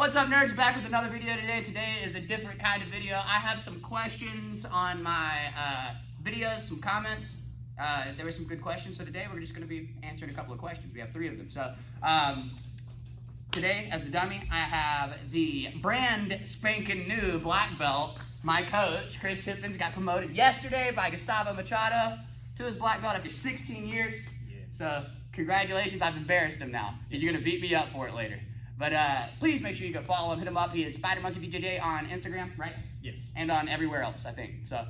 What's up, nerds? Back with another video today. Today is a different kind of video. I have some questions on my videos, some comments. There were some good questions, so today we're just going to be answering a couple of questions. We have 3 of them. So today, as the dummy, I have the brand spanking new black belt. My coach, Chris Tippins, got promoted yesterday by Gustavo Machado to his black belt after 16 years. Yeah. So congratulations. I've embarrassed him now. He's going to beat me up for it later. But please make sure you go follow him, hit him up. He is SpiderMonkeyBJJ on Instagram, right? Yes. And on everywhere else, I think. So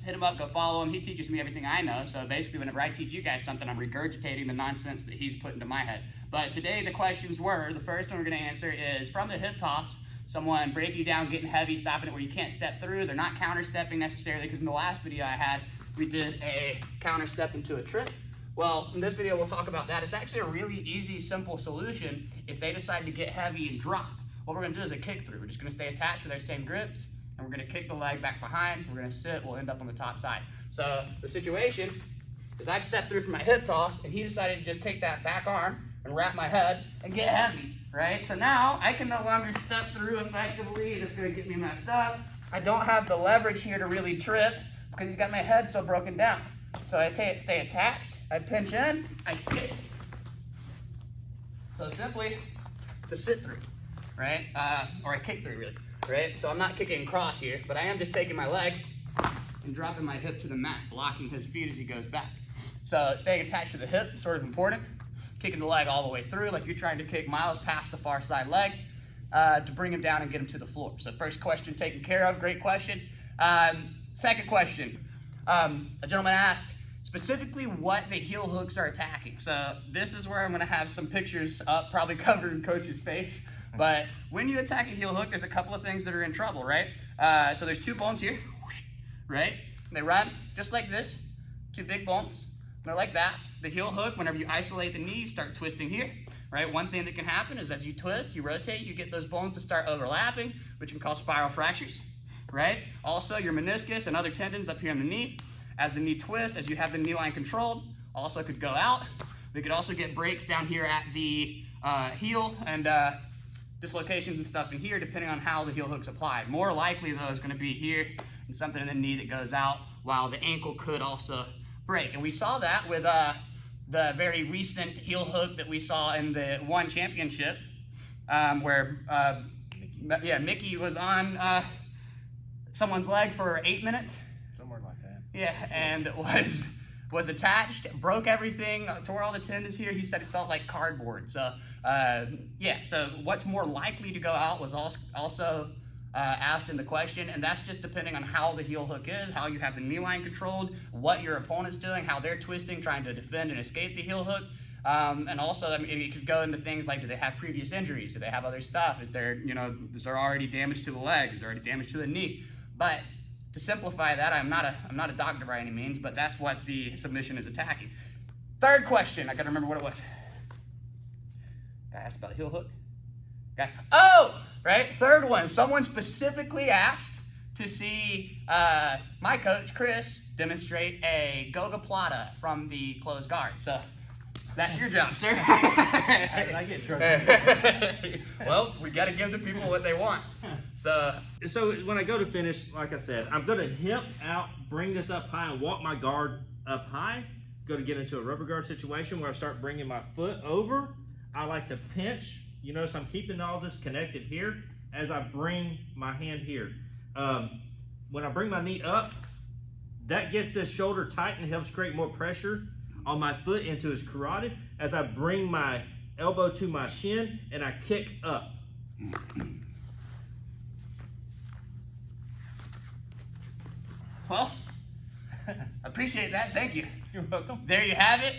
hit him up, go follow him. He teaches me everything I know. So basically, whenever I teach you guys something, I'm regurgitating the nonsense that he's put into my head. But today, the questions were, the first one we're going to answer is from the hip toss, someone breaking you down, getting heavy, stopping it where you can't step through. They're not counter-stepping necessarily, because in the last video I had, we did a counter-step into a trip. Well, in this video, we'll talk about that. It's actually a really easy, simple solution if they decide to get heavy and drop. What we're going to do is a kick through. We're just going to stay attached with our same grips, and we're going to kick the leg back behind. We're going to sit. We'll end up on the top side. So the situation is I've stepped through from my hip toss, and he decided to just take that back arm and wrap my head and get heavy, right? So now I can no longer step through effectively. It's going to get me messed up. I don't have the leverage here to really trip because he's got my head so broken down. So I stay attached, I pinch in, I kick. So simply, it's a sit through, right? Or a kick through, really, right? So I'm not kicking cross here, but I am just taking my leg and dropping my hip to the mat, blocking his feet as he goes back. So staying attached to the hip is sort of important. Kicking the leg all the way through, like you're trying to kick miles past the far side leg to bring him down and get him to the floor. So first question taken care of, great question. Second question. A gentleman asked specifically what the heel hooks are attacking. So this is where I'm going to have some pictures up, probably covering Coach's face. But when you attack a heel hook, there's a couple of things that are in trouble, right? So there's 2 bones here, right? They run just like this, 2 big bones. They're like that. The heel hook, whenever you isolate the knee, you start twisting here, right? One thing that can happen is as you twist, you rotate, you get those bones to start overlapping, which can cause spiral fractures. Right? Also, your meniscus and other tendons up here in the knee, as the knee twists, as you have the knee line controlled, also could go out. We could also get breaks down here at the heel and dislocations and stuff in here, depending on how the heel hook's applied. More likely, though, is going to be here and something in the knee that goes out, while the ankle could also break. And we saw that with the very recent heel hook that we saw in the One Championship, where Mickey was on someone's leg for 8 minutes. Somewhere like that. Yeah, and was attached, broke everything, tore all the tendons here. He said it felt like cardboard. So yeah, so what's more likely to go out was also asked in the question, and that's just depending on how the heel hook is, how you have the knee line controlled, what your opponent's doing, how they're twisting, trying to defend and escape the heel hook. And also, I mean, it could go into things like, do they have previous injuries? Do they have other stuff? Is there already damage to the leg? Is there already damage to the knee? But to simplify that, I'm not a doctor by any means, but that's what the submission is attacking. Third question, I gotta remember what it was. I asked about the heel hook. Okay. Oh, right, third one. Someone specifically asked to see my coach, Chris, demonstrate a Gogoplata from the closed guard. So that's your job, sir. I get trouble. Well, we got to give the people what they want. So when I go to finish, like I said, I'm going to hip out, bring this up high, and walk my guard up high. Go to get into a rubber guard situation where I start bringing my foot over. I like to pinch. You notice I'm keeping all this connected here as I bring my hand here. When I bring my knee up, that gets this shoulder tight and helps create more pressure on my foot into his carotid as I bring my elbow to my shin and I kick up. Well, appreciate that. Thank you. You're welcome. There you have it.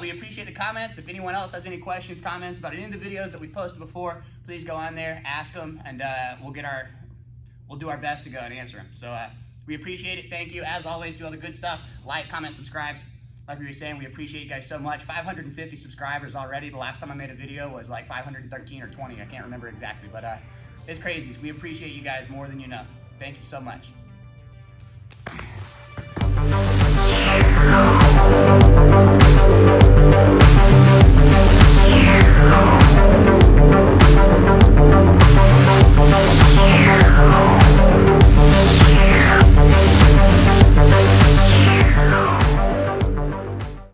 We appreciate the comments. If anyone else has any questions, comments about any of the videos that we posted before, please go on there, ask them, and we'll do our best to go and answer them. So we appreciate it. Thank you. As always, do all the good stuff. Like, comment, subscribe. Like we were saying, we appreciate you guys so much. 550 subscribers already. The last time I made a video was like 513 or 20. I can't remember exactly, but it's crazy. We appreciate you guys more than you know. Thank you so much.